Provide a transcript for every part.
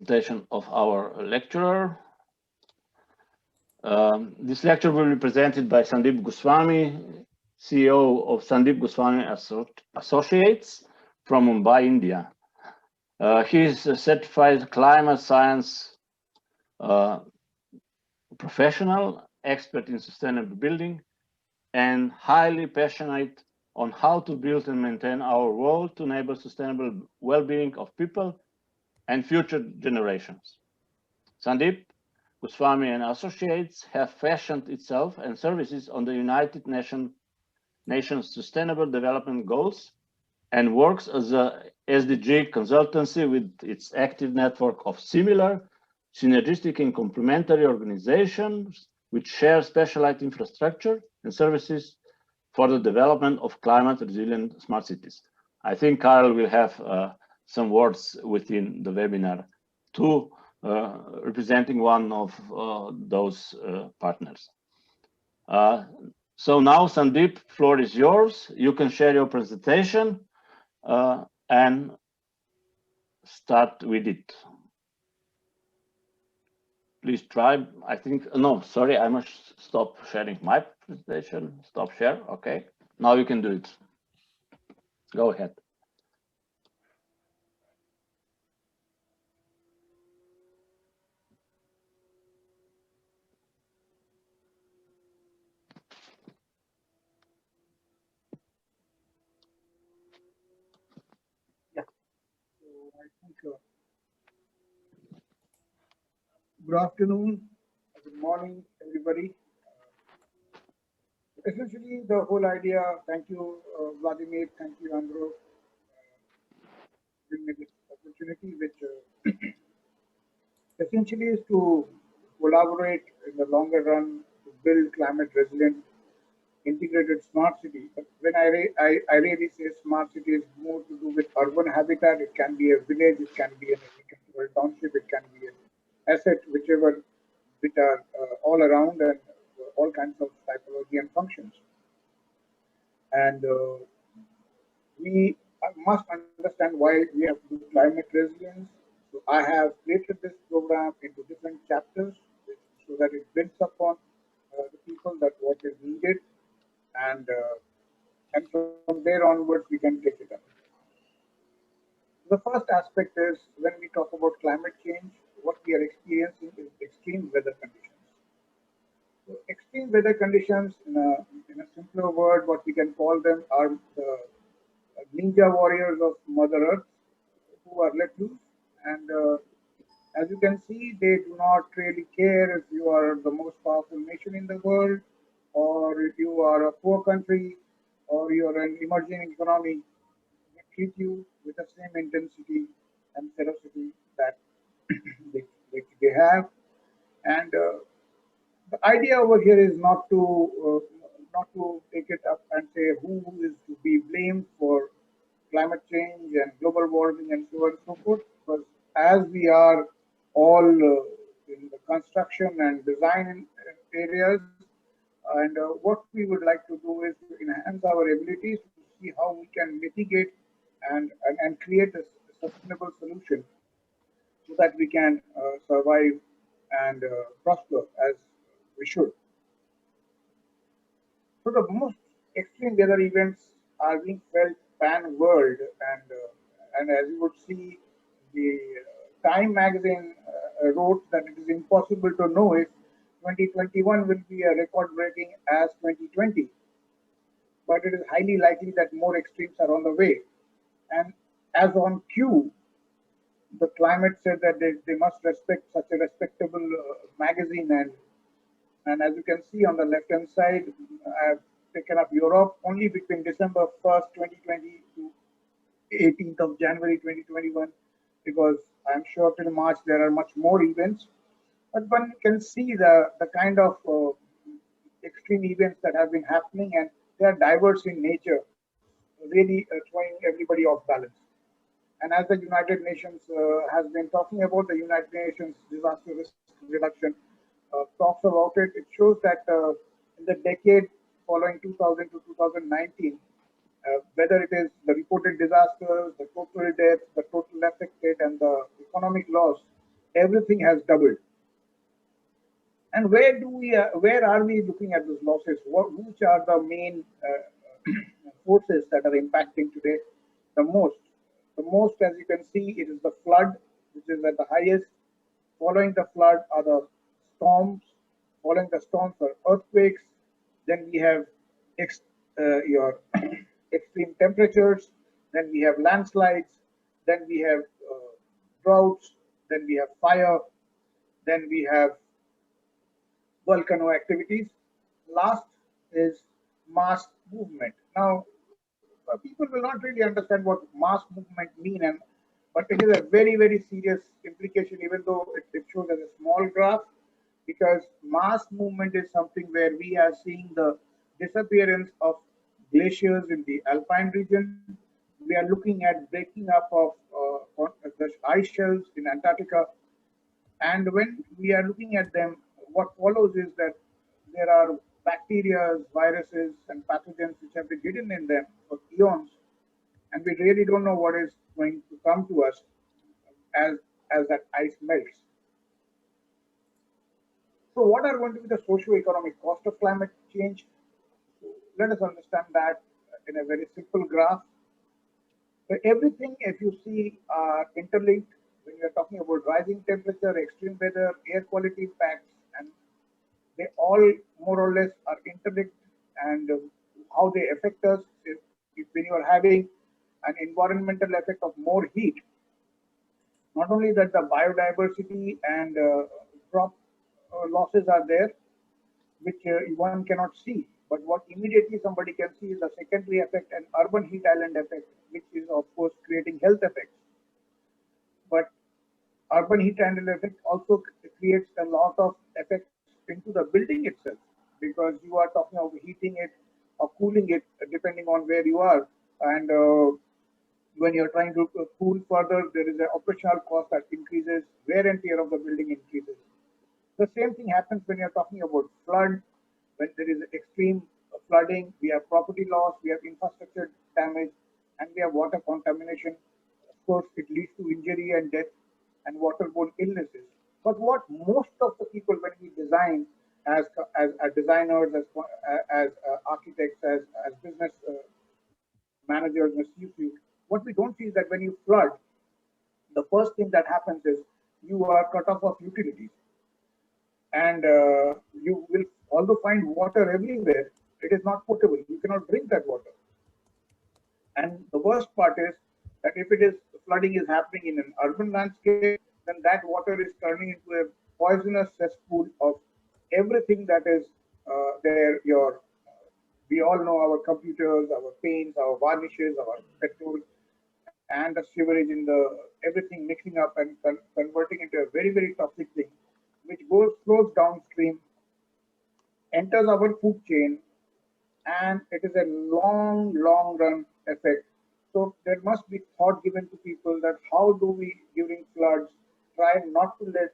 presentation of our lecturer. This lecture will be presented by Sandeep Goswami, CEO of Sandeep Goswami Associates from Mumbai, India. He is a certified climate science professional, expert in sustainable building, and highly passionate on how to build and maintain our world to enable sustainable well-being of people and future generations. Sandeep Goswami and Associates have fashioned itself and services on the United Nations Sustainable Development Goals and works as a SDG consultancy with its active network of similar, synergistic and complementary organizations which share specialized infrastructure and services for the development of climate resilient smart cities. I think Carl will have some words within the webinar too, representing one of those partners. So now, Sandeep, floor is yours. You can share your presentation and start with it. Please try. I think, no, sorry, I must stop sharing my presentation. Stop share. Okay. Now you can do it. Go ahead. Good afternoon, good morning, everybody. Essentially, the whole idea, thank you, Vladimir, thank you, Andrew, giving me this opportunity, which essentially is to collaborate in the longer run to build climate resilient, integrated smart city. But when I really say smart city is more to do with urban habitat. It can be a village, it can be a township, it can be an asset, whichever, which are all around and all kinds of typology and functions. And we must understand why we have to do climate resilience. So I have created this program into different chapters so that it builds upon the people that what is needed, and from there onwards we can take it up. The first aspect is when we talk about climate change, what we are experiencing is extreme weather conditions. So extreme weather conditions, in a simpler word, what we can call them are the ninja warriors of Mother Earth who are let loose. And as you can see, they do not really care if you are the most powerful nation in the world, or if you are a poor country, or you are an emerging economy. They treat you with the same intensity and ferocity that they have. And the idea over here is not to take it up and say who is to be blamed for climate change and global warming and so on and so forth, because as we are all in the construction and design areas, and what we would like to do is to enhance our abilities to see how we can mitigate and create a sustainable solution so that we can survive and prosper as we should. So the most extreme weather events are being felt pan-world, and as you would see, the Time magazine wrote that it is impossible to know if 2021 will be a record-breaking as 2020, but it is highly likely that more extremes are on the way. And as on cue, the climate said that they must respect such a respectable magazine, and as you can see on the left hand side, I have taken up Europe only between December 1st, 2020 to 18th of January 2021, because I'm sure till March there are much more events. But one can see the kind of extreme events that have been happening, and they are diverse in nature, really throwing everybody off balance. And as the United Nations has been talking about, the United Nations disaster risk reduction talks about it. It shows that in the decade following 2000 to 2019, whether it is the reported disasters, the total deaths, the total affected, and the economic loss, everything has doubled. And where are we looking at those losses? Which are the main forces that are impacting today the most? The most, as you can see, it is the flood, which is at the highest. Following the flood are the storms. Following the storms are earthquakes. Then we have your extreme temperatures. Then we have landslides. Then we have droughts. Then we have fire. Then we have volcano activities. Last is mass movement. Now, people will not really understand what mass movement mean, but it is a very serious implication, even though it shows as a small graph, because mass movement is something where we are seeing the disappearance of glaciers in the alpine region. We are looking at breaking up of the ice shelves in Antarctica. And when we are looking at them, what follows is that there are bacteria, viruses, and pathogens which have been hidden in them for eons, and we really don't know what is going to come to us as that ice melts. So, what are going to be the socio-economic cost of climate change? So let us understand that in a very simple graph. So everything, if you see, are interlinked. When we are talking about rising temperature, extreme weather, air quality impacts, and they all more or less are interlinked, and how they affect us. If when you are having an environmental effect of more heat, not only that the biodiversity and crop losses are there, which one cannot see, but what immediately somebody can see is the secondary effect and urban heat island effect, which is of course creating health effects. But urban heat island effect also creates a lot of effects into the building itself, because you are talking of heating it or cooling it depending on where you are. And when you're trying to cool further, there is an operational cost that increases, wear and tear of the building increases. The same thing happens when you're talking about flood. When there is extreme flooding, we have property loss, we have infrastructure damage, and we have water contamination. Of course, it leads to injury and death and waterborne illnesses. But what most of the people, when we design as designers, as architects, as business managers, as C-suite, what we don't see is that when you flood, the first thing that happens is you are cut off of utilities, and you will although find water everywhere, it is not potable. You cannot drink that water. And the worst part is that if it is flooding is happening in an urban landscape, then that water is turning into a poisonous cesspool of everything that is there. We all know our computers, our paints, our varnishes, our petrol, and the sewerage in the everything mixing up and converting into a very toxic thing, which flows downstream, enters our food chain, and it is a long run effect. So there must be thought given to people that how do we during floods try not to let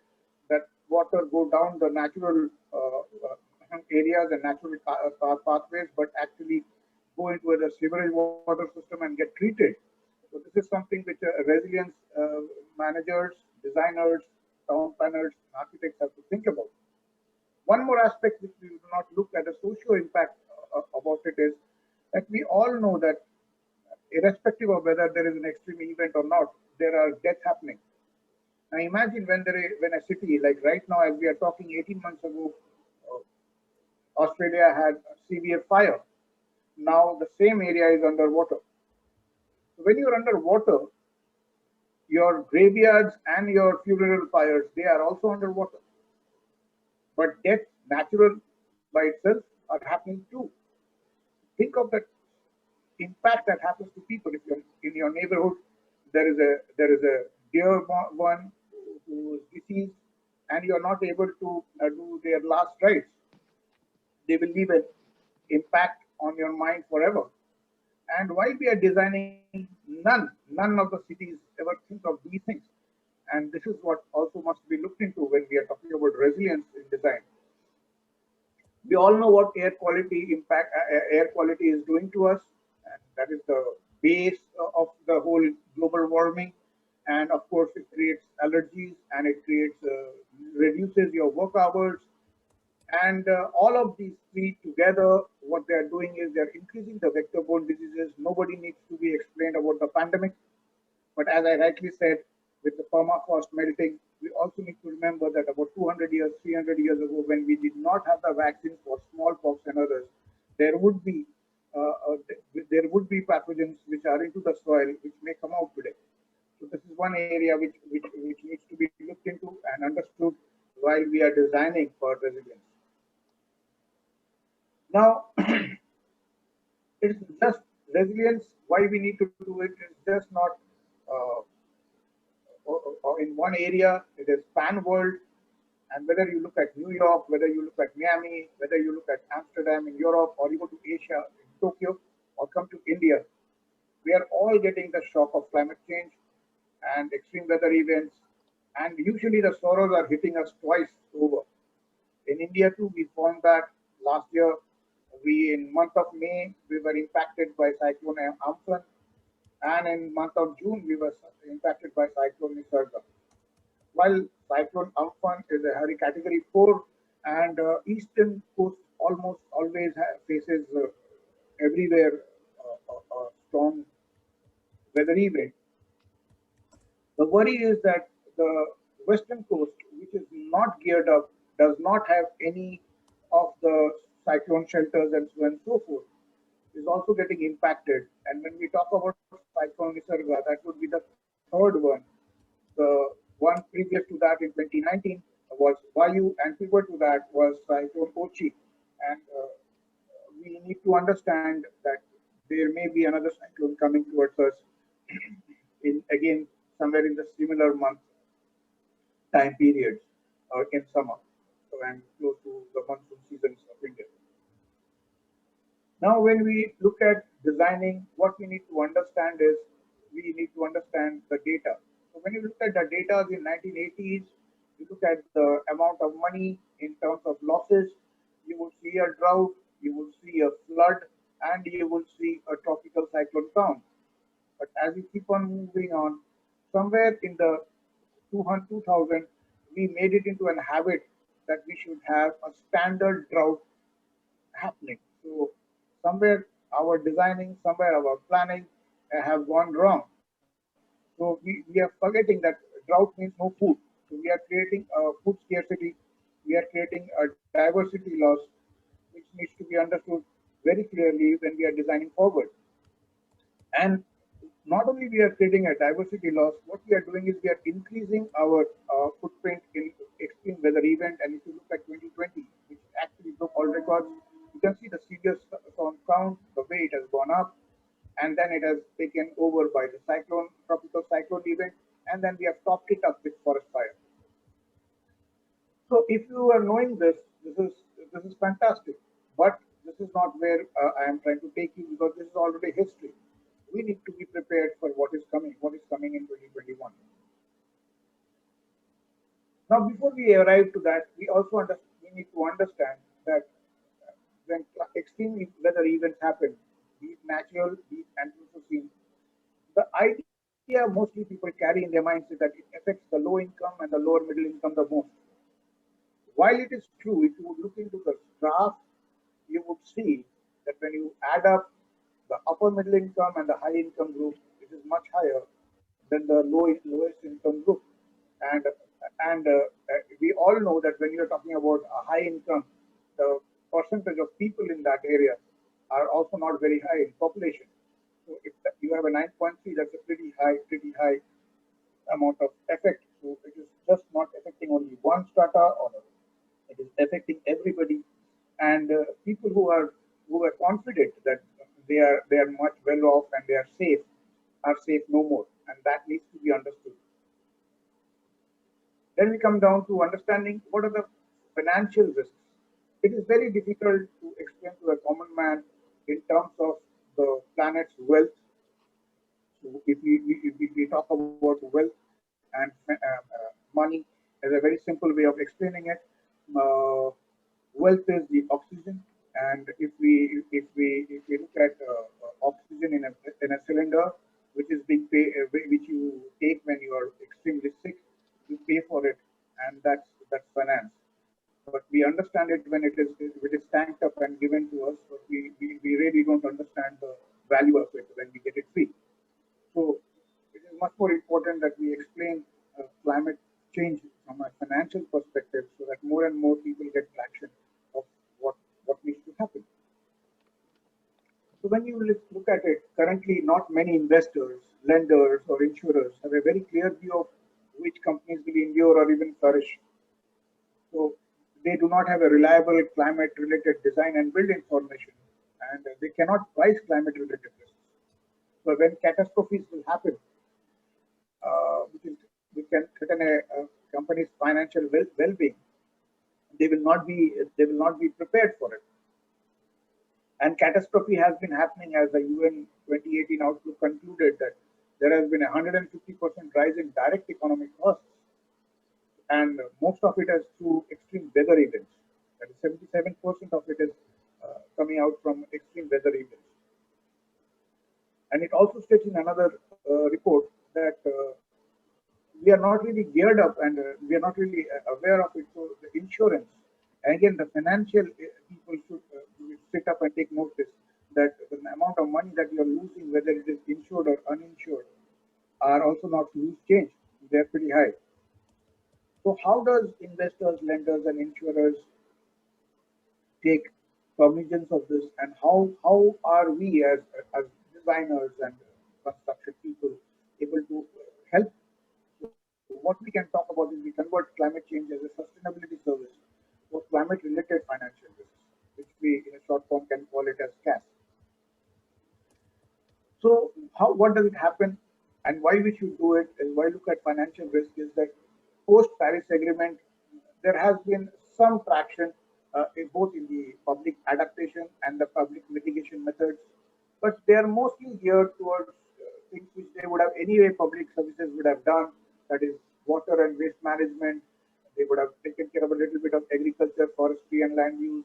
that water go down the natural areas and natural pathways, but actually go into the sewerage water system and get treated. So this is something which resilience managers, designers, town planners, architects have to think about. One more aspect which we do not look at the social impact about it is that we all know that irrespective of whether there is an extreme event or not, there are deaths happening. Now imagine when a city, like right now as we are talking 18 months ago, Australia had severe fire. Now the same area is underwater. So when you're underwater, your graveyards and your funeral pyres, they are also underwater. But death, natural by itself, are happening too. Think of that impact that happens to people. If you're in your neighborhood, there is a dear one who is deceased, and you are not able to do their last rites. They will leave an impact on your mind forever. And while we are designing, none of the cities ever think of these things. And this is what also must be looked into when we are talking about resilience in design. We all know what air quality is doing to us, and that is the base of the whole global warming. and of course it creates allergies, and it creates reduces your work hours, and all of these three together, what they are doing is they are increasing the vector-borne diseases. Nobody needs to be explained about the pandemic. But as I rightly said, with the permafrost melting, we also need to remember that about 200 years, 300 years ago, when we did not have the vaccines for smallpox and others, there would be there would be pathogens which are into the soil which may come out today. So this is one area which needs to be looked into and understood while we are designing for resilience. Now, it's just resilience. Why we need to do it is just not uh, or in one area. It is pan world, and whether you look at New York, whether you look at Miami, whether you look at Amsterdam in Europe, or you go to Asia in Tokyo, or come to India, we are all getting the shock of climate change and extreme weather events, and usually the sorrows are hitting us twice over. In India too, we found that last year, we in month of May, we were impacted by cyclone Amphan, and in month of June, we were impacted by cyclone Nisarga. While cyclone Amphan is a Harry category 4, and eastern coast almost always faces everywhere strong weather event. The worry is that the western coast, which is not geared up, does not have any of the cyclone shelters and so on and so forth, is also getting impacted. And when we talk about Cyclone Nisarga, that would be the third one. The one previous to that in 2019 was Vayu, and previous to that was Cyclone Ochi. And we need to understand that there may be another cyclone coming towards us in again somewhere in the similar month time periods in summer, so and close to the monsoon seasons of India. Now, when we look at designing, what we need to understand is we need to understand the data. So when you look at the data in 1980s, you look at the amount of money in terms of losses, you will see a drought, you will see a flood, and you will see a tropical cyclone count. But as we keep on moving on, somewhere in the 2000, we made it into an habit that we should have a standard drought happening. So somewhere our designing, somewhere our planning have gone wrong. So we are forgetting that drought means no food. So we are creating a food scarcity. We are creating a diversity loss, which needs to be understood very clearly when we are designing forward. And not only we are creating a diversity loss, what we are doing is we are increasing our footprint in extreme weather event. And if you look at 2020, which actually broke all records, you can see the serious storm count, the way it has gone up, and then it has taken over by the cyclone, tropical cyclone event, and then we have topped it up with forest fire. So if you are knowing this, this is fantastic. But this is not where I am trying to take you, because this is already history. We need to be prepared for what is coming in 2021. Now, before we arrive to that, we need to understand that when extreme weather events happen, be it natural, be it anthropocene, the idea mostly people carry in their minds is that it affects the low income and the lower middle income the most. While it is true, if you would look into the graph, you would see that when you add up the upper middle income and the high income group, it is much higher than the lowest income group. And we all know that when you're talking about a high income, the percentage of people in that area are also not very high in population. So if you have a 9.3, that's a pretty high amount of effect. So it is just not affecting only one strata, or it is affecting everybody. And people who are confident that they are much well off and they are safe no more, and that needs to be understood. Then we come down to understanding what are the financial risks. It is very difficult to explain to a common man in terms of the planet's wealth. So if we talk about wealth and money as a very simple way of explaining it, uh, wealth is the oxygen, and if we look at oxygen in a cylinder, which is being paid, which you take when you are extremely sick. You pay for it, and that's finance. But we understand it when it is tanked up and given to us, but we really don't understand the value of it when we get it free. So it is much more important that we explain climate change from a financial perspective so that more and more people get traction of what needs to happen. So when you look at it, currently not many investors, lenders or insurers have a very clear view of which companies will endure or even flourish. So they do not have a reliable climate related design and build information, and they cannot price climate related risks. So when catastrophes will happen, which can threaten a company's financial well-being, they will not be prepared for it. And catastrophe has been happening as the UN 2018 outlook concluded that there has been a 150% rise in direct economic costs, and most of it is through extreme weather events. That is 77% of it is coming out from extreme weather events. And it also states in another report that we are not really geared up and we are not really aware of it. So the insurance, and again, the financial people should sit up and take notice that the amount of money that you are losing, whether it is insured or uninsured, are also not huge change. They are pretty high. So how does investors, lenders, and insurers take cognizance of this, and how are we as designers and construction people able to help? So what we can talk about is we convert climate change as a sustainability service for climate related financial risks, which we in a short form can call it as CAS. So what does it happen, and why we should do it, and why look at financial risk is that post Paris Agreement, there has been some traction both in the public adaptation and the public mitigation methods, but they are mostly geared towards things which they would have anyway public services would have done, that is water and waste management. They would have taken care of a little bit of agriculture, forestry and land use,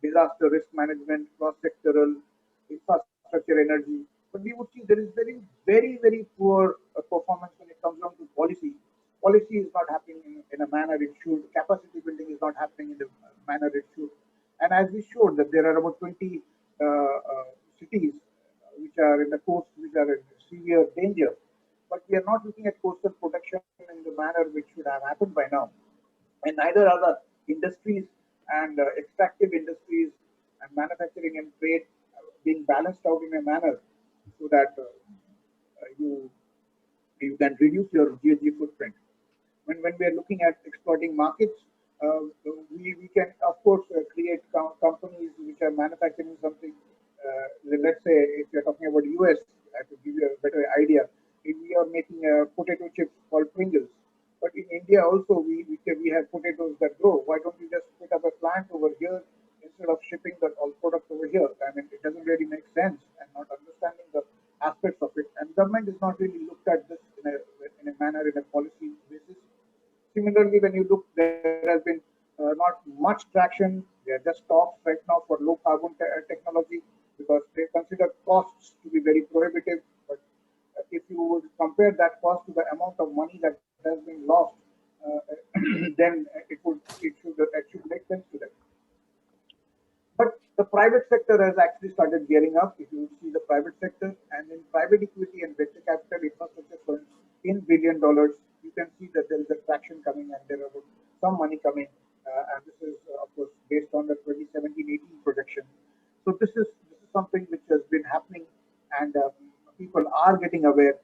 disaster risk management, cross-sectoral, infrastructure, energy. But we would see there is very poor performance when it comes down to policy. Policy is not happening in a manner it should. Capacity building is not happening in the manner it should. And as we showed that there are about 20 cities which are in the coast, which are in severe danger. But we are not looking at coastal protection in the manner which should have happened by now. And neither are the industries and extractive industries and manufacturing and trade being balanced out in a manner so that you can reduce your GHG footprint. When we are looking at exploiting markets, we can of course create companies which are manufacturing something. Let's say if you're talking about US, to give you a better idea, if we are making potato chips called Pringles, but in India also we have potatoes that grow. Why don't we just put up a plant over here instead of shipping the all products over here? I mean, it doesn't really make sense, and not understanding the aspects of it. And government is not really looked at this in a manner, in a policy basis. Similarly, when you look, there has been not much traction. There are just talks right now for low carbon technology because they consider costs to be very prohibitive. But if you would compare that cost to the amount of money that has been lost, then it should make sense to them. But the private sector has actually started gearing up. If you see the private sector and in private equity and venture capital infrastructure funds in $1 billion, you can see that there is a traction coming and there are some money coming. And this is, of course, based on the 2017-18 projection. So this is something which has been happening, and people are getting aware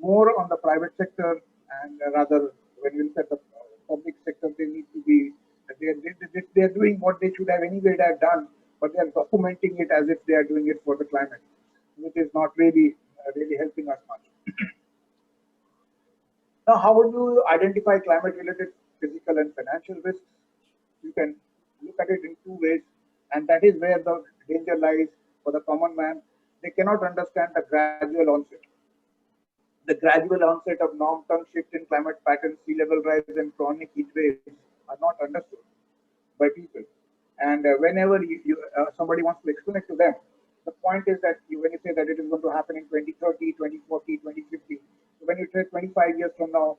more on the private sector, and rather when you look at the public sector, they need to be they're doing what they should have anyway have done, but they are documenting it as if they are doing it for the climate, which is not really helping us much. Now, how would you identify climate-related physical and financial risks? You can look at it in two ways, and that is where the danger lies for the common man. They cannot understand the gradual onset. The gradual onset of long-term shift in climate patterns, sea level rise, and chronic heat waves are not understood by people. And whenever somebody wants to explain it to them, The point is that when you say that it is going to happen in 2030, 2040, 2050, when you say 25 years from now,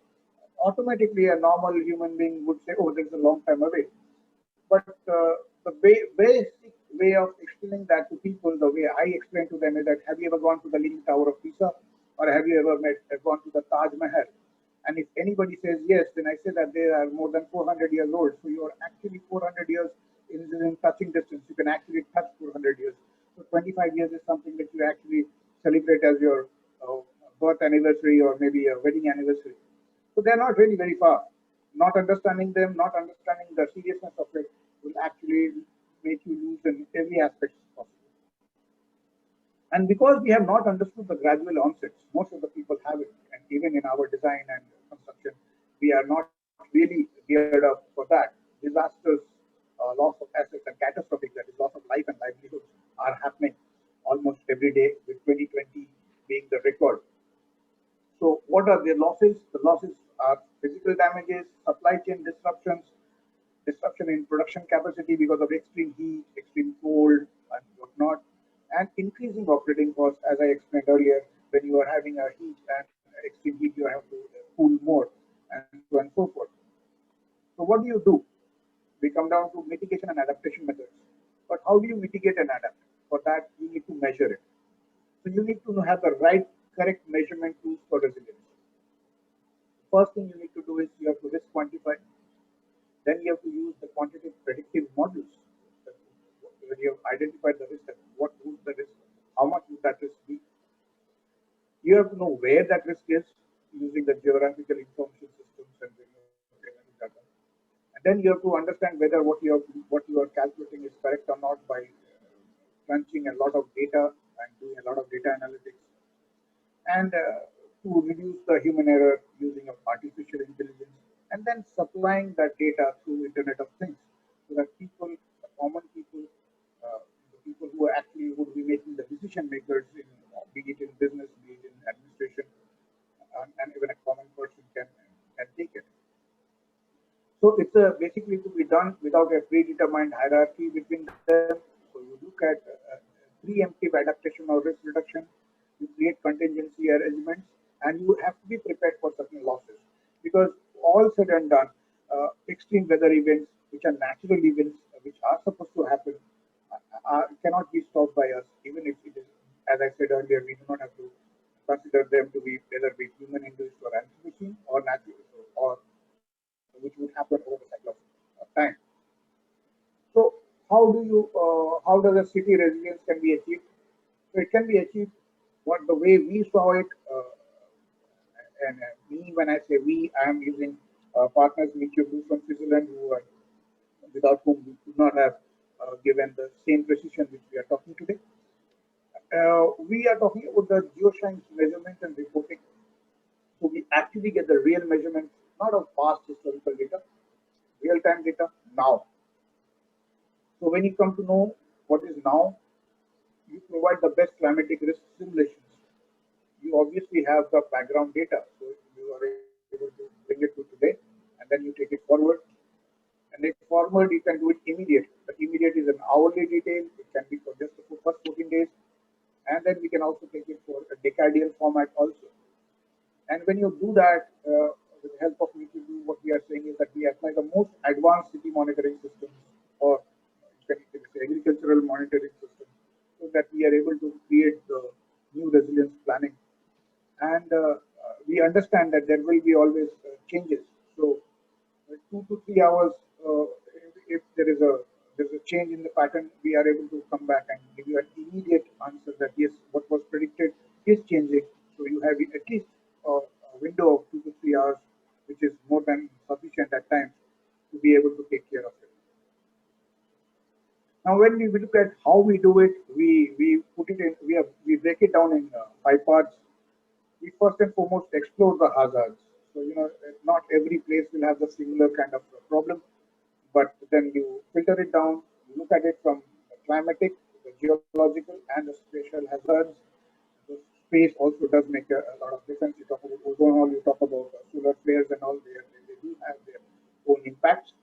automatically a normal human being would say, oh, this is a long time away. But the basic way of explaining that to people, the way I explain to them is that, have you ever gone to the Leaning Tower of Pisa? Or have you ever gone to the Taj Mahal? And if anybody says yes, then I say that they are more than 400 years old. So you are actually 400 years in touching distance. You can actually touch 400 years. So 25 years is something that you actually celebrate as your birth anniversary or maybe a wedding anniversary. So they're not really very far. Not understanding them, not understanding the seriousness of it will actually make you lose in every aspect possible. And because we have not understood the gradual onsets, most of the people have it, and even in our design and construction, we are not really geared up for that. Disasters, loss of assets, and catastrophic, that is, loss of life and livelihoods, are happening almost every day, with 2020 being the record. So, what are the losses? The losses are physical damages, supply chain disruptions, disruption in production capacity because of extreme heat, extreme cold, and whatnot, and increasing operating costs, as I explained earlier. When you are having a heat and extreme heat, you have to cool more, and so on and so forth. So, what do? We come down to mitigation and adaptation methods. But how do you mitigate and adapt? For that, you need to measure it. So, you need to have the right, correct measurement tools for resilience. First thing you need to do is you have to risk quantify. Then you have to use the quantitative predictive models. When you have identified the risk, what would the risk, how much would that risk be? You have to know where that risk is using the geographical information systems and data. And then you have to understand whether what you are calculating is correct or not by crunching a lot of data and doing a lot of data analytics. And to reduce the human error using of artificial intelligence, and then supplying that data through Internet of Things, so that people, the common people, the people who actually would be making the decision makers, be it in business, be it in administration, and even a common person can take it. So it's basically to be done without a predetermined hierarchy between them. So you look at preemptive adaptation or risk reduction, you create contingency arrangements, and you have to be prepared for certain losses. Because all said and done, extreme weather events, which are natural events, which are supposed to happen, cannot be stopped by us, even if it is, as I said earlier, we do not have to consider them to be whether be human induced or anthropogene or natural, or which would happen over the cycle of time. So how does a city resilience can be achieved? So it can be achieved what the way we saw it, and me, when I say we, I am using partners Michu from Switzerland, who are, without whom we could not have given the same precision which we are talking today. We are talking about the geoscience measurement and reporting. So we actually get the real measurements, not of past historical data, real-time data now. So when you come to know what is now, you provide the best climatic risk simulations. You obviously have the background data, so you are able to bring it to today, and then you take it forward. And if forward, you can do it immediate. The immediate is an hourly detail. It can be for just the first 14 days, and then we can also take it for a decadal format also. And when you do that, with the help of me to do, what we are saying is that we apply the most advanced city monitoring systems, or agricultural monitoring systems, so that we are able to create the new resilience planning. And we understand that there will be always changes. So 2 to 3 hours, if there's a change in the pattern, we are able to come back and give you an immediate answer that yes, what was predicted is changing. So you have at least a window of 2 to 3 hours, which is more than sufficient at times to be able to take care of it. Now, when we look at how we do it, we put it in, we break it down in 5 parts. We first and foremost explore the hazards. So, not every place will have the similar kind of problem, but then you filter it down, you look at it from the climatic, the geological, and the spatial hazards. The space also does make a lot of difference. You talk about ozone hole, you talk about solar flares and all, they do have their own impacts.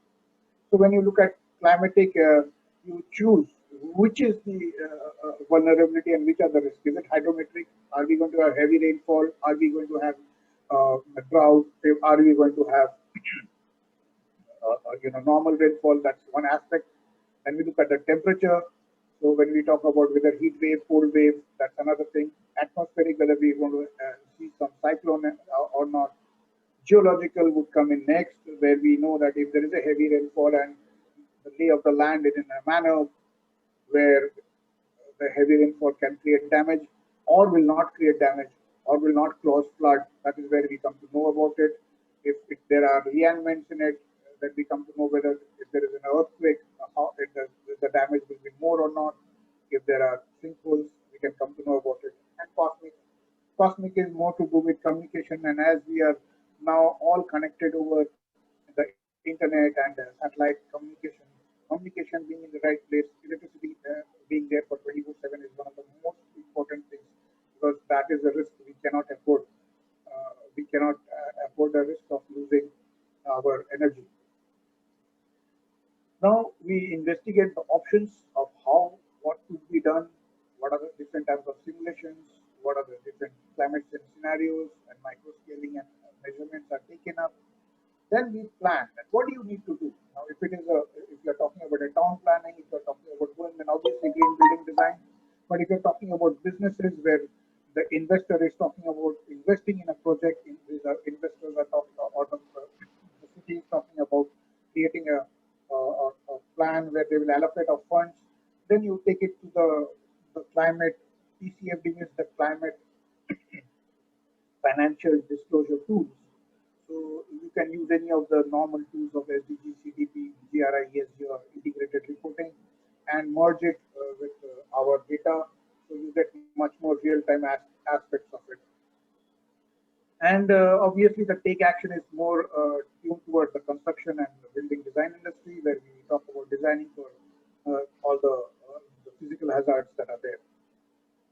So when you look at climatic, you choose which is the vulnerability and which are the risks? Is it hydrometric? Are we going to have heavy rainfall? Are we going to have a drought? Are we going to have normal rainfall? That's one aspect. And we look at the temperature. So when we talk about whether heat wave, cold wave, that's another thing. Atmospheric, whether we're going to see some cyclone or not. Geological would come in next, where we know that if there is a heavy rainfall and the lay of the land is in a manner where the heavy rainfall can create damage or will not create damage or will not cause flood, that is where we come to know about it. If there are realignments in it, then we come to know whether if there is an earthquake, how the damage will be more or not. If there are sinkholes, we can come to know about it. And cosmic. Cosmic is more to do with communication, and as we are now all connected over the internet and satellite communication being in the right place, electricity being there for 24/7 is one of the most important things, because that is a risk we cannot afford. We cannot afford the risk of losing our energy. Now we investigate the options of what could be done, what are the different types of simulations, what are the different climate change scenarios, and micro scaling and measurements are taken up. Then we plan. And what do you need to do? Now, if you're talking about a town planning, if you're talking about going, then obviously green building design. But if you're talking about businesses where the investor is talking about investing in a project, investors are talking, or the city is talking about creating a plan where they will allocate of funds, then you take it to the climate TCFD, means the climate financial disclosure tools. So you can use any of the normal tools of SDG, CDP, GRI, ESG, or integrated reporting, and merge it with our data, so you get much more real-time aspects of it. And obviously, the take action is more tuned towards the construction and the building design industry, where we talk about designing for all the physical hazards that are there.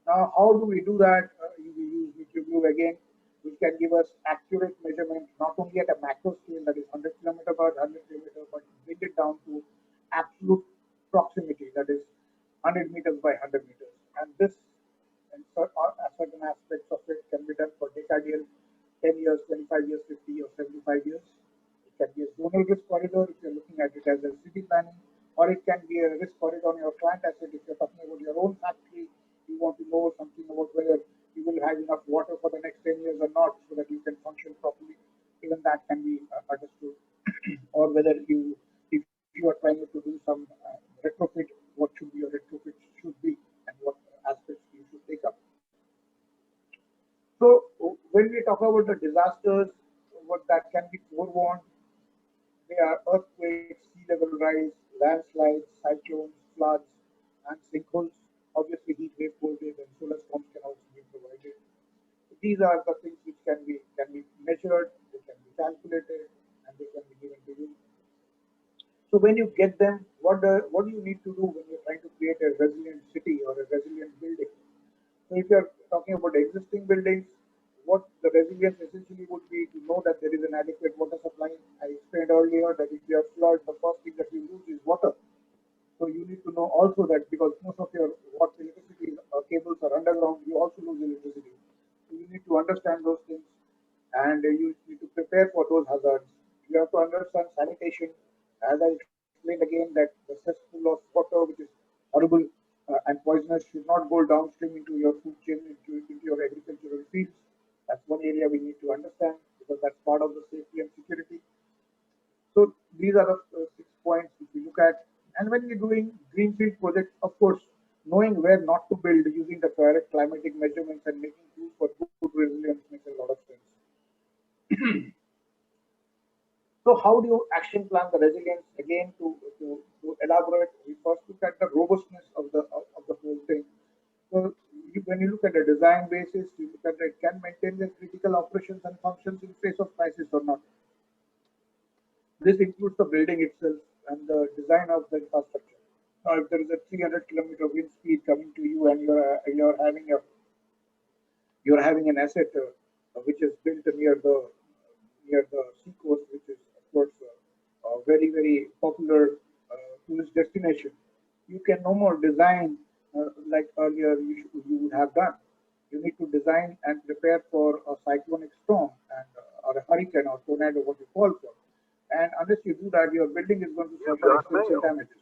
Now, how do we do that? We use View again, which can give us accurate measurement, not only at a macro scale, that is 100 kilometer by 100 kilometer, but bring it down to absolute proximity, that is 100 meters by 100 meters. And this, and certain aspects of it can be done for decadal, 10 years, 25 years, 50 or 75 years. It can be a zonal risk corridor if you're looking at it as a city planning, or it can be a risk corridor on your plant asset if you're talking about your own factory. You want to know something about whether you will have enough water for the next 10 years or not, so that you can function properly. Even that can be understood. Or whether if you are trying to do some retrofit, what should be your retrofit should be, and what aspects you should take up. So when we talk about the disasters, what that can be forewarned, they are earthquakes, sea level rise, landslides, cyclones, floods, and sinkholes. Obviously, heat wave, cold wave, and solar storms can also be provided. So these are the things which can be measured, they can be calculated, and they can be given to you. So when you get them, what do you need to do when you're trying to create a resilient city or a resilient building? So if you're talking about existing buildings, what the resilience essentially would be to know that there is an adequate water supply. I explained earlier that if you have flood, the first thing that you lose is water. So you need to know also that, because most of your water electricity cables are underground, you also lose electricity. So you need to understand those things, and you need to prepare for those hazards. You have to understand sanitation. As I explained again, that the cesspool of water, which is horrible and poisonous, should not go downstream into your food chain, into your agricultural fields. That's one area we need to understand, because that's part of the safety and security. So these are the 6 points which we look at. And when we're doing greenfield projects, of course, knowing where not to build using the correct climatic measurements and making tools for good resilience makes a lot of sense. So how do you action plan the resilience? Again, to elaborate, we first look at the robustness of the whole thing. So when you look at the design basis, you look at it can maintain the critical operations and functions in face of crisis or not. This includes the building itself and the design of the infrastructure. Now, if there is a 300-kilometer wind speed coming to you, and you're having an asset which is built near the seacoast, which is of course a very popular tourist destination. You can no more design like earlier you would have done. You need to design and prepare for a cyclonic storm and or a hurricane or tornado, what you call for. And unless you do that, your building is going to suffer extensive damages.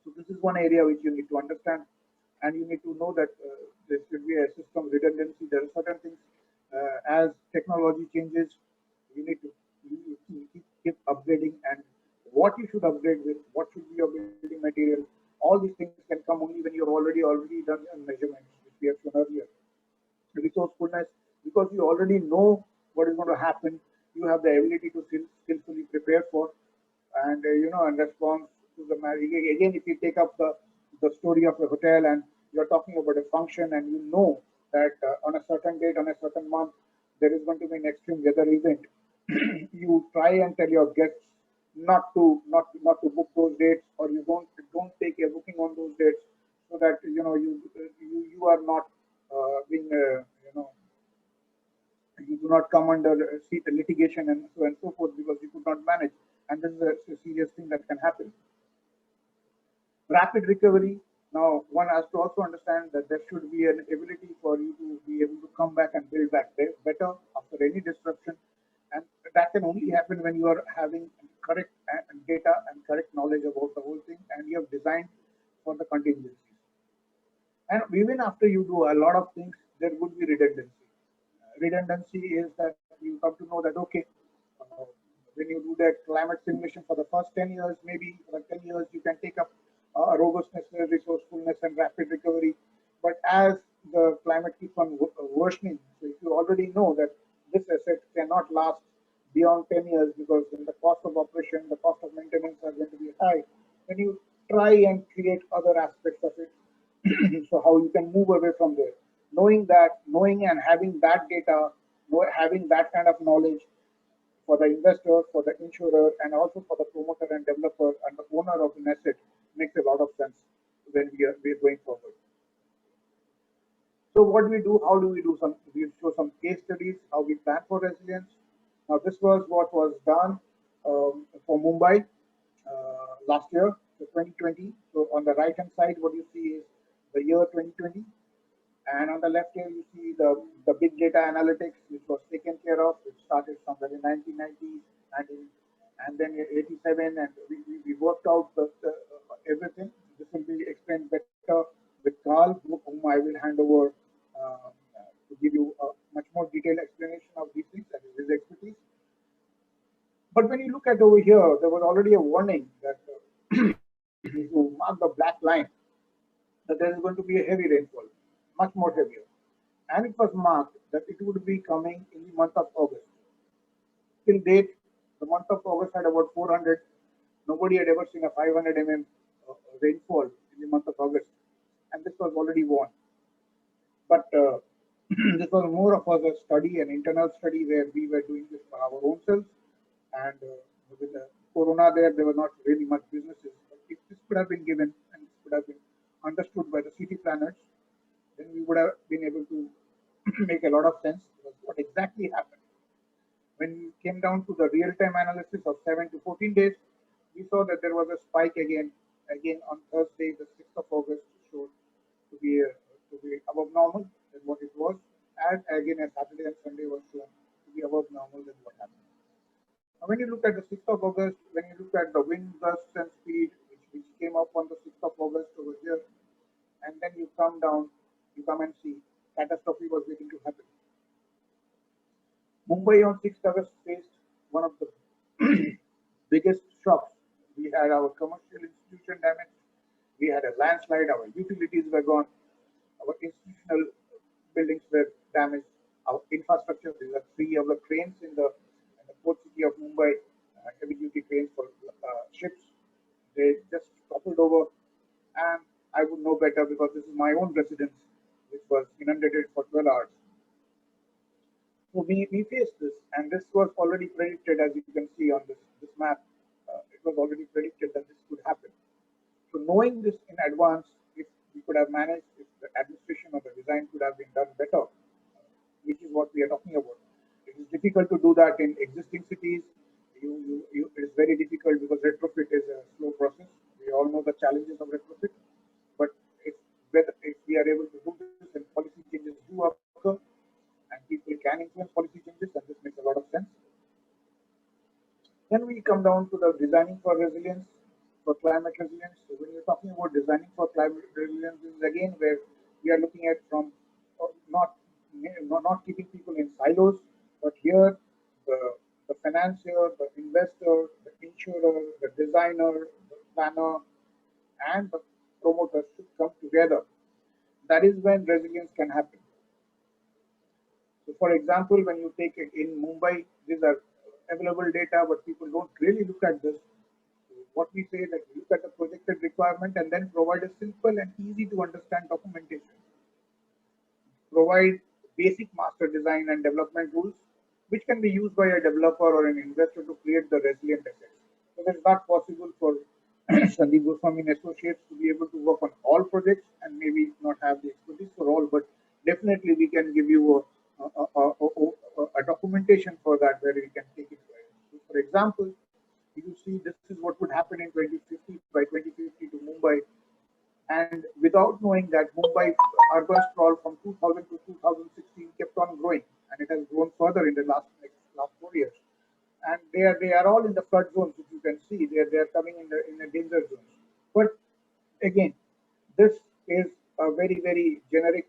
So this is one area which you need to understand, and you need to know that there should be a system redundancy. There are certain things as technology changes, you need to keep upgrading, and what you should upgrade with, what should be your building material. All these things can come only when you've already done measurements, which we have shown earlier. Resourcefulness, because you already know what is going to happen, you have the ability to skillfully prepare for and and respond to the marriage. Again, if you take up the story of a hotel and you're talking about a function and you know that on a certain date, on a certain month, there is going to be an extreme weather event, you try and tell your guests not to book those dates, or you don't take a booking on those dates, so that you are not being you do not come under seat litigation and so forth, because you could not manage, and this is a serious thing that can happen. Rapid recovery. Now, one has to also understand that there should be an ability for you to be able to come back and build back better after any disruption, and that can only happen when you are having correct data and correct knowledge about the whole thing, and you have designed for the contingencies. And even after you do a lot of things, there would be redundancy. Redundancy is that you come to know that, okay, uh, when you do that climate simulation for the first 10 years, maybe for 10 years, you can take up robustness, resourcefulness, and rapid recovery. But as the climate keeps on worsening, so if you already know that this asset cannot last beyond 10 years, because then the cost of operation, the cost of maintenance are going to be high, then you try and create other aspects of it. So how you can move away from there, knowing and having that data, having that kind of knowledge for the investor, for the insurer, and also for the promoter and developer and the owner of an asset makes a lot of sense when we are going forward. So what do we do? How do we do some? We show some case studies how we plan for resilience. Now this was what was done for Mumbai last year, so 2020. So on the right hand side, what you see is the year 2020, and on the left here you see the big data analytics, which was taken care of, which started somewhere in 1990s, 19, and then 87, and we worked out everything. This will be explained better with Carl, whom I will hand over to give you a much more detailed explanation of these things, that is his expertise. But when you look at over here, there was already a warning that if you mark the black line, that there is going to be a heavy rainfall, much more heavier. And it was marked that it would be coming in the month of August. Till date, the month of August had about 400. Nobody had ever seen a 500 rainfall in the month of August, and this was already warned. But this was more of a study, an internal study, where we were doing this for our own selves. And with the corona there were not really much businesses. But if this could have been given and this could have been understood by the city planners, then we would have been able to make a lot of sense. Because what exactly happened? When we came down to the real-time analysis of 7 to 14 days, we saw that there was a spike again on Thursday, the 6th of August, showed to be above normal than what it was, and again as Saturday and Sunday was shown to be above normal than what happened. Now, when you look at the 6th of August, when you look at the wind gusts and speed, which came up on the 6th of August over here, and then you come down, you come and see catastrophe was waiting to happen. Mumbai on 6th August faced one of the biggest shocks. We had our commercial institution damaged, we had a landslide, our utilities were gone, our institutional buildings were damaged, our infrastructure. These are three of the cranes in the port city of Mumbai, heavy duty cranes for ships. They just toppled over, and I would know better because this is my own residence, which was inundated for 12 hours. So we faced this, and this was already predicted, as you can see on this map. It was already predicted that this could happen. So knowing this in advance, if we could have managed, if the administration or the design could have been done better, which is what we are talking about. It is difficult to do that in existing cities. It is very difficult because retrofit is a slow process. We all know the challenges challenges of retrofit. But if we are able to do this and policy changes do occur and people can influence policy changes, and this makes a lot of sense. Then we come down to the designing for resilience, for climate resilience. So when you're talking about designing for climate resilience, this is again where we are looking at from not not keeping people in silos, but here the, the financier, the investor, the insurer, the designer, the planner, and the promoters should come together. That is when resilience can happen. So, for example, when you take it in Mumbai, these are available data, but people don't really look at this. So what we say, like, look at the projected requirement and then provide a simple and easy to understand documentation. Provide basic master design and development rules, which can be used by a developer or an investor to create the resilient assets. So it's not possible for Sandeep Goswami and Associates to be able to work on all projects and maybe not have the expertise for all, but definitely we can give you a documentation for that where we can take it. So for example, you see this is what would happen in 2050 by 2050 to Mumbai, and without knowing that Mumbai urban sprawl from 2000 to 2016 kept on growing, and it has grown further in the last 4 years. And they are all in the flood zones. If you can see, they are coming in the danger zones. But again, this is a very generic.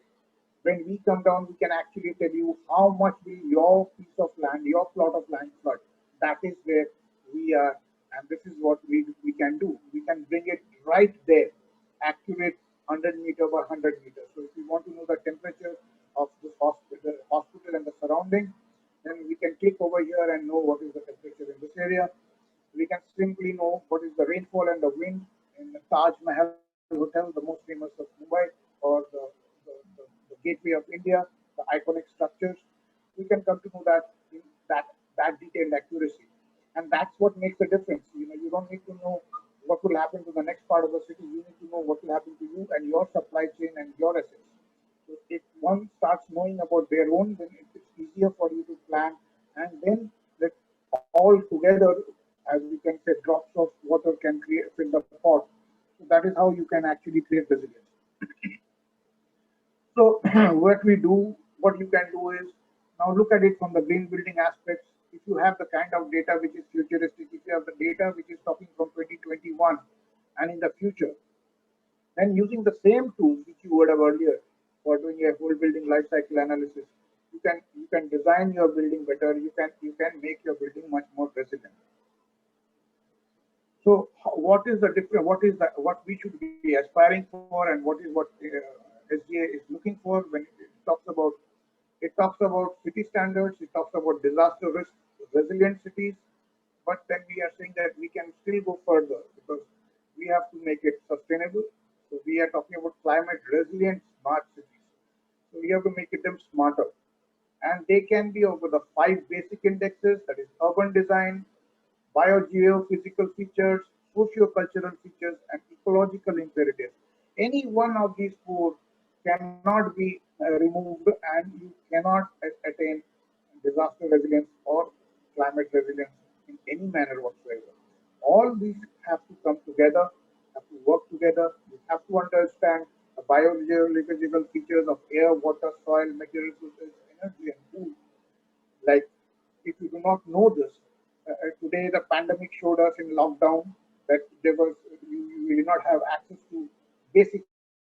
When we come down, we can actually tell you how much will your piece of land, your plot of land flood. That is where we are, and this is what we can do. We can bring it right there, accurate 100 meter by 100 meters. So if you want to know the temperature of the hospital and the surrounding, then we can click over here and know what is the temperature in this area. We can simply know what is the rainfall and the wind in the Taj Mahal Hotel, the most famous of Mumbai, or the gateway of India, the iconic structures. We can come to know that in that detailed accuracy, and that's what makes the difference. You don't need to know what will happen to the next part of the city. You need to know what will happen to you and your supply chain and your assets. So if one starts knowing about their own, then it's easier for you to plan, and then that all together, as we can say, drops of water can create fill the pot. So that is how you can actually create resilience. So what you can do is now look at it from the green building aspects. If you have the kind of data which is futuristic, if you have the data which is talking from 2021 and in the future, then using the same tools which you would have earlier for doing a whole building life cycle analysis, you can design your building better. You can make your building much more resilient. So what is the difference? What we should be aspiring for, and what is what SGA is looking for when it talks about city standards, it talks about disaster risk resilient cities, but then we are saying that we can still go further because we have to make it sustainable. So we are talking about climate resilient smart cities. So we have to make it them smarter, and they can be over the 5 basic indexes, that is urban design, biogeophysical features, socio-cultural features, and ecological imperatives. Any one of these four cannot be removed, and you cannot attain disaster resilience or climate resilience in any manner whatsoever. All these have to come together, have to work together. You have to understand the biogeological features of air, water, soil, material resources, energy, and food. Like, if you do not know this, today the pandemic showed us in lockdown that you did not have access to basic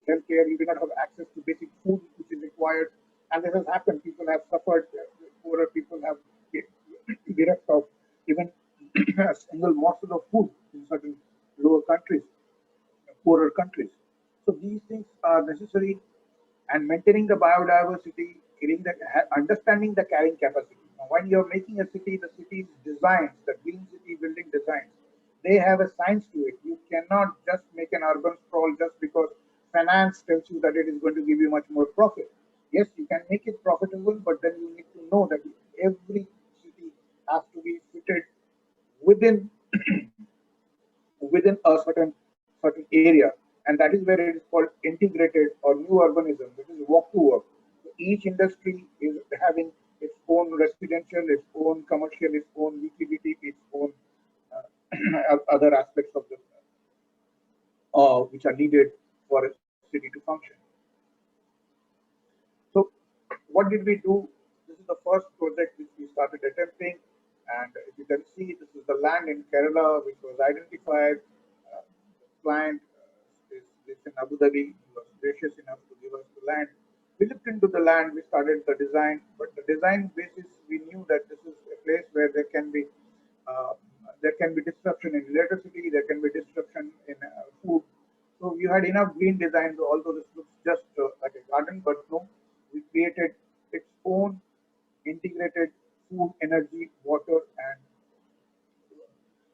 healthcare, you did not have access to basic food which is required, and this has happened. People have suffered, poorer people have bereft of even a single morsel of food in certain lower countries, poorer countries. So these things are necessary, and maintaining the biodiversity, understanding the carrying capacity. Now, when you're making a city, the city's designs, the green city building designs, they have a science to it. You cannot just make an urban sprawl just because finance tells you that it is going to give you much more profit. Yes, you can make it profitable, but then you need to know that every city has to be fitted within within a certain area, and that is where it is called integrated or new urbanism. This is walk to work. So each industry is having its own residential, its own commercial, its own utility, its own other aspects which are needed for a city to function. So what did we do? This is the first project which we started attempting, and if you can see, this is the land in Kerala which was identified. The client is in Abu Dhabi. He was gracious enough to give us the land. We looked into the land, we started the design, but the design basis, we knew that this is a place where uh, there can be disruption in electricity, there can be disruption in food. So you had enough green designs, although this looks just like a garden, but no, we created its own integrated food, energy, water,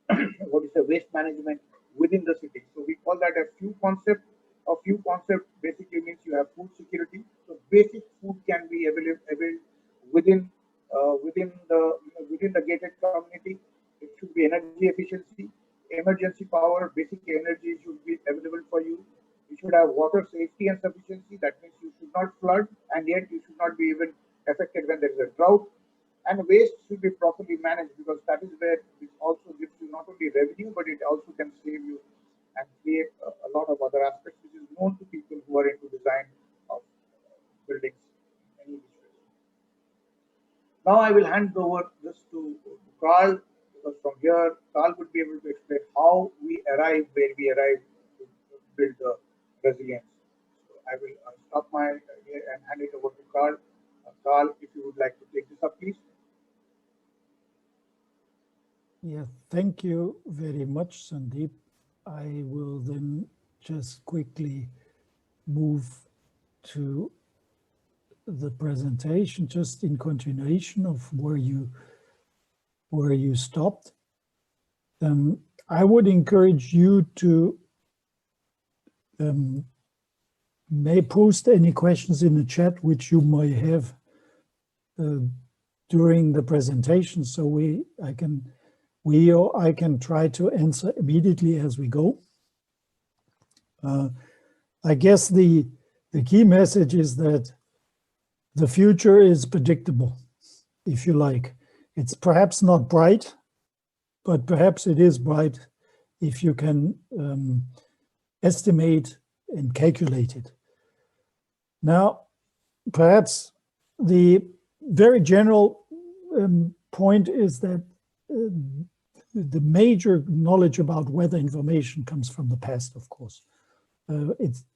and what is the waste management within the city. So we call that a few concept. A few concept basically means you have food security. So basic food can be available within within the gated community. It should be energy efficiency, emergency power, basic energy should be available for you. You should have water safety and sufficiency. That means you should not flood, and yet you should not be even affected when there is a drought. And waste should be properly managed, because that is where it also gives you not only revenue, but it also can save you and create a lot of other aspects, which is known to people who are into design of buildings in any which way. Now I will hand over this to Carl, because from here Carl would be able to explain how we arrive where we arrive to build the resilience. So I will stop my here and hand it over to Carl. Carl, if you would like to take this up, please. Yeah, thank you very much, Sandeep. I will then just quickly move to the presentation, just in continuation of where you stopped. I would encourage you to may post any questions in the chat which you might have during the presentation, so I can try to answer immediately as we go. I guess the key message is that the future is predictable, if you like. It's perhaps not bright, but perhaps it is bright if you can estimate and calculate it. Now, perhaps the very general point is that the major knowledge about weather information comes from the past, of course.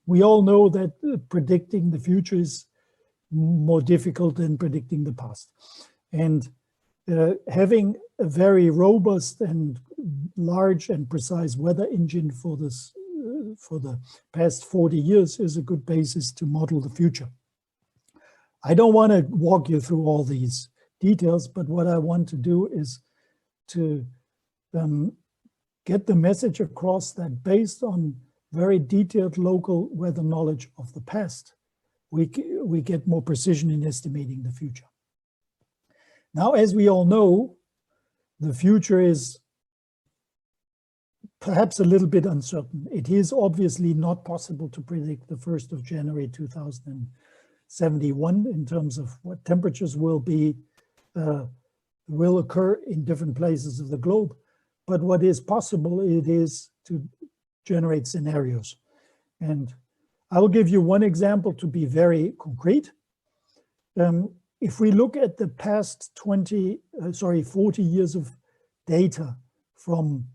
We all know that predicting the future is more difficult than predicting the past. And having a very robust and large and precise weather engine for this, for the past 40 years is a good basis to model the future. I don't want to walk you through all these details, but what I want to do is to get the message across that based on very detailed local weather knowledge of the past, we get more precision in estimating the future. Now, as we all know, the future is perhaps a little bit uncertain. It is obviously not possible to predict the 1st of January 2071 in terms of what temperatures will occur in different places of the globe. But what is possible, it is to generate scenarios. And I will give you one example to be very concrete. If we look at the past 40 years of data from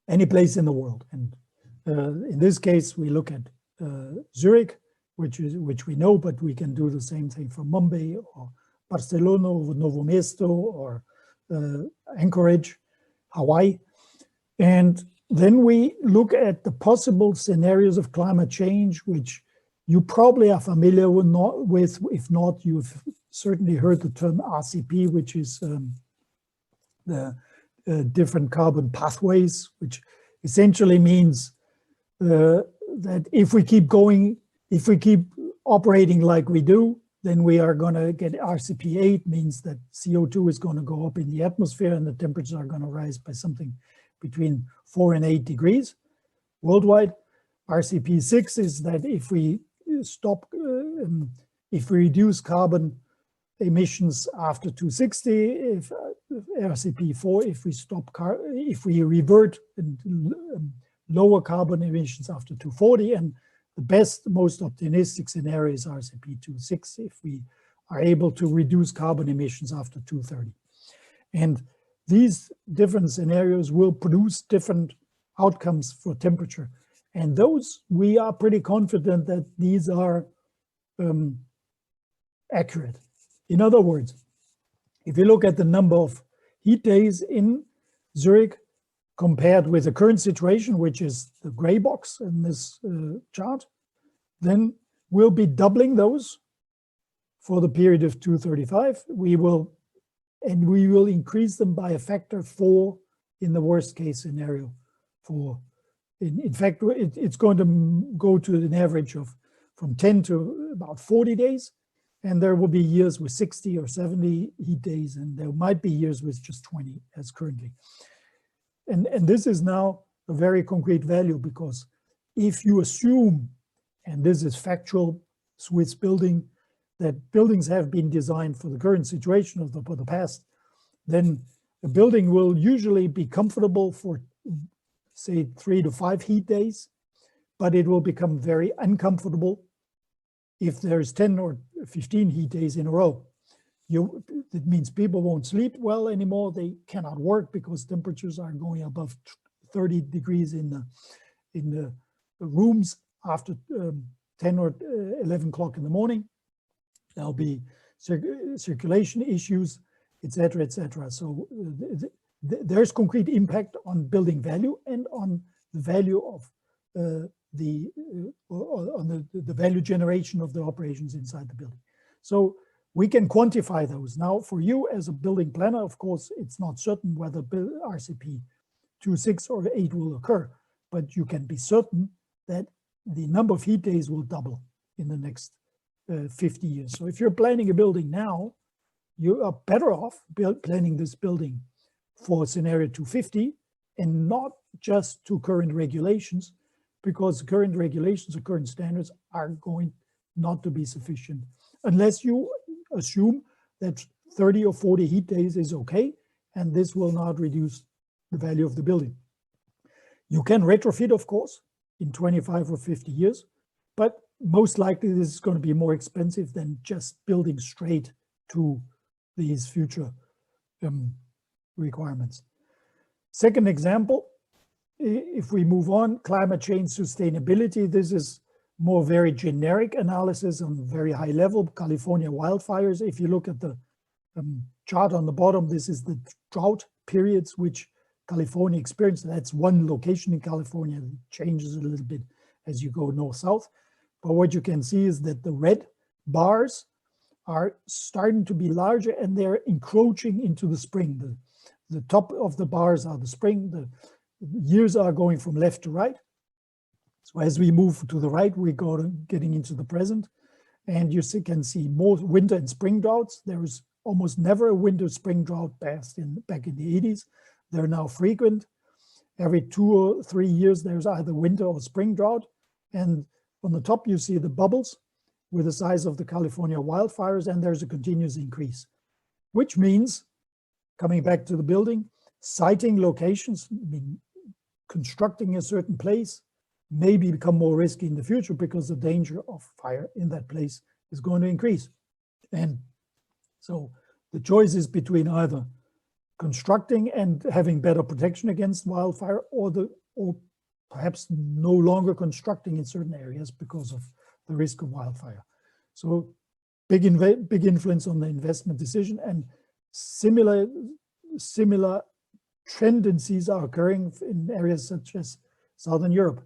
any place in the world, and in this case we look at Zurich, which we know, but we can do the same thing for Mumbai or Barcelona or Novo Mesto or Anchorage, Hawaii. And then we look at the possible scenarios of climate change, which you probably are familiar with. If not, you've certainly heard the term RCP, which is the different carbon pathways, which essentially means that if we keep operating like we do, then we are going to get RCP 8, means that CO2 is going to go up in the atmosphere and the temperatures are going to rise by something between 4 and 8 degrees worldwide. RCP 6 is that if we reduce carbon emissions after 260, RCP 4, if we revert and lower carbon emissions after 240, and the best, most optimistic scenario is RCP 26 if we are able to reduce carbon emissions after 230. And these different scenarios will produce different outcomes for temperature. And those, we are pretty confident that these are accurate. In other words, if you look at the number of heat days in Zurich compared with the current situation, which is the gray box in this chart, then we'll be doubling those for the period of 235. We will increase them by a factor 4 in the worst case scenario. In fact, it's going to go to an average of from 10 to about 40 days. And there will be years with 60 or 70 heat days, and there might be years with just 20 as currently. And this is now a very concrete value, because if you assume, and this is factual Swiss building, that buildings have been designed for the current situation of the past, then a building will usually be comfortable for, say, 3 to 5 heat days, but it will become very uncomfortable if there's 10 or 15 heat days in a row. It means people won't sleep well anymore. They cannot work because temperatures are going above 30 degrees in the rooms after 10 or 11 o'clock in the morning. There'll be circulation issues, etc., etc. So there's concrete impact on building value and on the value of the value generation of the operations inside the building. So we can quantify those. Now, for you as a building planner, of course, it's not certain whether RCP 26 or 8 will occur, but you can be certain that the number of heat days will double in the next 50 years. So if you're planning a building now, you are better off planning this building for scenario 250 and not just to current regulations, because the current regulations or current standards are going not to be sufficient unless you assume that 30 or 40 heat days is okay, and this will not reduce the value of the building. You can retrofit, of course, in 25 or 50 years, but most likely this is going to be more expensive than just building straight to these future requirements. Second example, if we move on, climate change sustainability. This is more very generic analysis on very high level. California wildfires. If you look at the chart on the bottom, this is the drought periods which California experienced. That's one location in California. It changes a little bit as you go north-south. But what you can see is that the red bars are starting to be larger and they're encroaching into the spring. The top of the bars are the spring. The years are going from left to right. So as we move to the right, we go getting into the present, and you can see more winter and spring droughts. There is almost never a winter-spring drought back in the 80s. They're now frequent. Every 2 or 3 years, there's either winter or spring drought. And on the top, you see the bubbles with the size of the California wildfires, and there's a continuous increase, which means, coming back to the building, siting locations, constructing a certain place, maybe become more risky in the future because the danger of fire in that place is going to increase. And so the choice is between either constructing and having better protection against wildfire, or perhaps no longer constructing in certain areas because of the risk of wildfire. So big influence on the investment decision, and similar tendencies are occurring in areas such as Southern Europe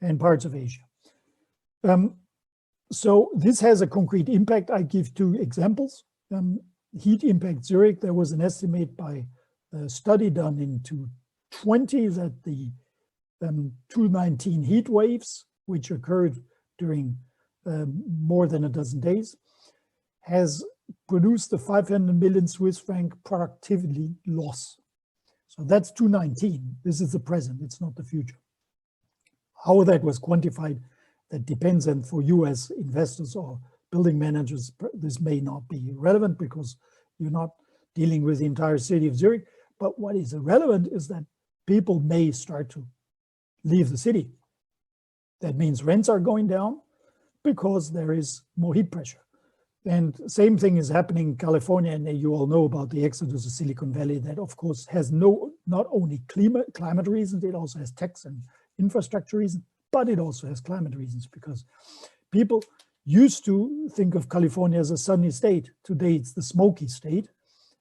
and parts of Asia. So this has a concrete impact. I give 2 examples. Heat impact Zurich, there was an estimate by a study done in 2020 that the 219 heat waves, which occurred during more than a dozen days, has produced a 500 million Swiss franc productivity loss. So that's 219. This is the present, it's not the future. How that was quantified, that depends, and for you as investors or building managers, this may not be relevant because you're not dealing with the entire city of Zurich. But what is relevant is that people may start to leave the city. That means rents are going down because there is more heat pressure. And same thing is happening in California, and you all know about the exodus of Silicon Valley. That, of course, has not only climate reasons, it also has tax and infrastructure reasons, but it also has climate reasons, because people used to think of California as a sunny state. Today, it's the smoky state,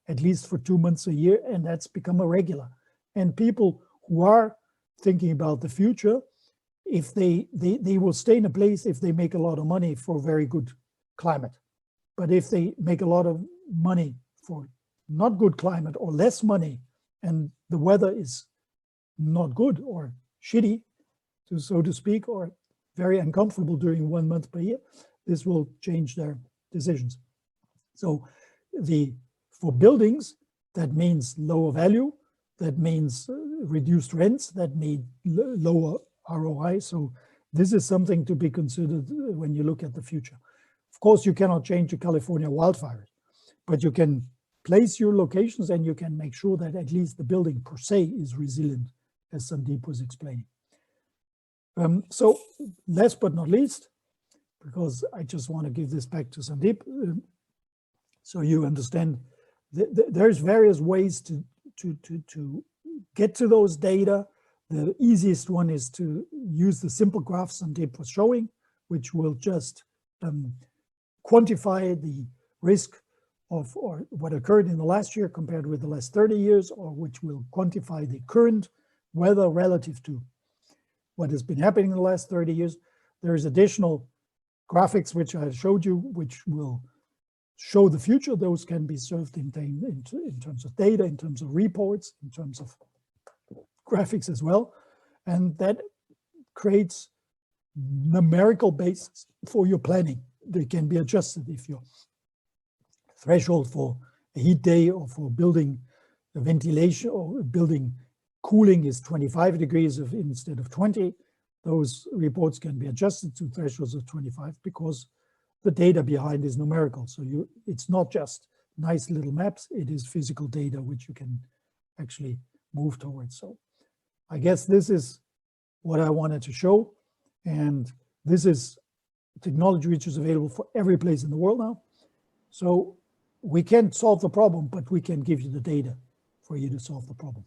at least for 2 months a year, and that's become a regular. And people who are thinking about the future, if they will stay in a place if they make a lot of money for very good climate. But if they make a lot of money for not good climate or less money, and the weather is not good or shitty, so to speak, or very uncomfortable during 1 month per year, this will change their decisions. So for buildings, that means lower value, that means reduced rents, that means lower ROI. So this is something to be considered when you look at the future. Of course, you cannot change the California wildfires, but you can place your locations and you can make sure that at least the building per se is resilient, as Sandeep was explaining. So last but not least, because I just want to give this back to Sandeep, so you understand, there's various ways to get to those data. The easiest one is to use the simple graphs Sandeep was showing, which will just quantify the risk of or what occurred in the last year compared with the last 30 years, or which will quantify the current weather relative to what has been happening in the last 30 years. There's additional graphics which I showed you, which will show the future. Those can be served in terms of data, in terms of reports, in terms of graphics as well. And that creates numerical basis for your planning. They can be adjusted if your threshold for a heat day or for building ventilation or building cooling is 25 degrees instead of 20. Those reports can be adjusted to thresholds of 25 because the data behind is numerical. So it's not just nice little maps, it is physical data which you can actually move towards. So I guess this is what I wanted to show. And this is technology which is available for every place in the world now. So we can't solve the problem, but we can give you the data for you to solve the problem.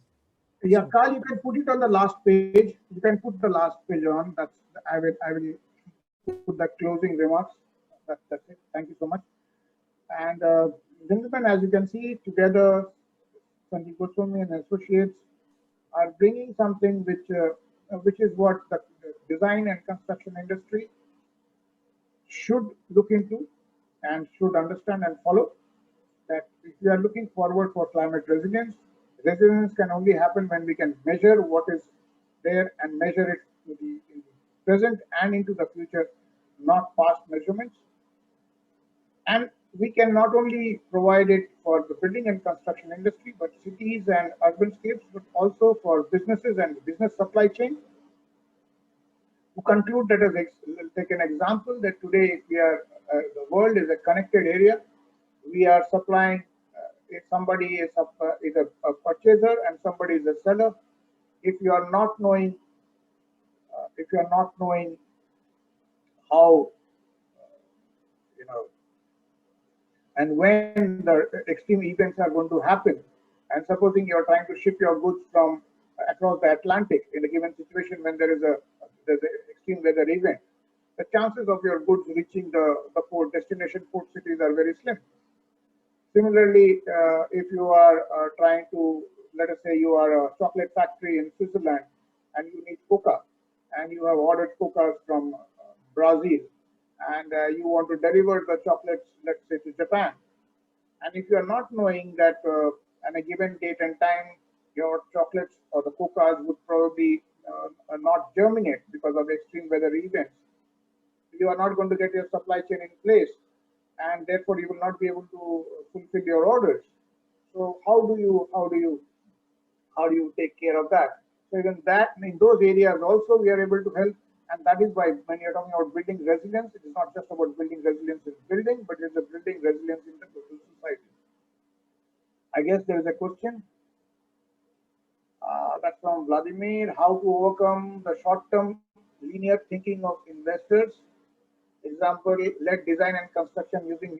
Yeah, Carl, you can put it on the last page. You can put the last page on. I will put the closing remarks. That's it. Thank you so much. And gentlemen, as you can see, together, Sandeep Goswami and associates are bringing something which is what the design and construction industry should look into and should understand and follow. That if we are looking forward for climate resilience, resilience can only happen when we can measure what is there and measure it in the present and into the future, not past measurements. And we can not only provide it for the building and construction industry, but cities and urbanscapes, but also for businesses and business supply chain. To conclude, let us take an example that today we are the world is a connected area. We are supplying. If somebody is a purchaser and somebody is a seller, if you are not knowing how and when the extreme events are going to happen, and supposing you are trying to ship your goods from across the Atlantic in a given situation when there's an extreme weather event, the chances of your goods reaching the port destination port cities are very slim. Similarly, if you are trying to, let us say you are a chocolate factory in Switzerland and you need cocoa, and you have ordered cocoa from Brazil, and you want to deliver the chocolates, let's say, to Japan. And if you are not knowing that at a given date and time, your chocolates or the cocoas would probably not germinate because of extreme weather events, you are not going to get your supply chain in place, and therefore you will not be able to fulfill your orders. So how do you take care of that? So even that, in those areas also we are able to help, and that is why when you're talking about building resilience, it is not just about building resilience in building, but it's a building resilience in the total society. I guess there is a question. That's from Vladimir, how to overcome the short-term linear thinking of investors. Example, let design and construction using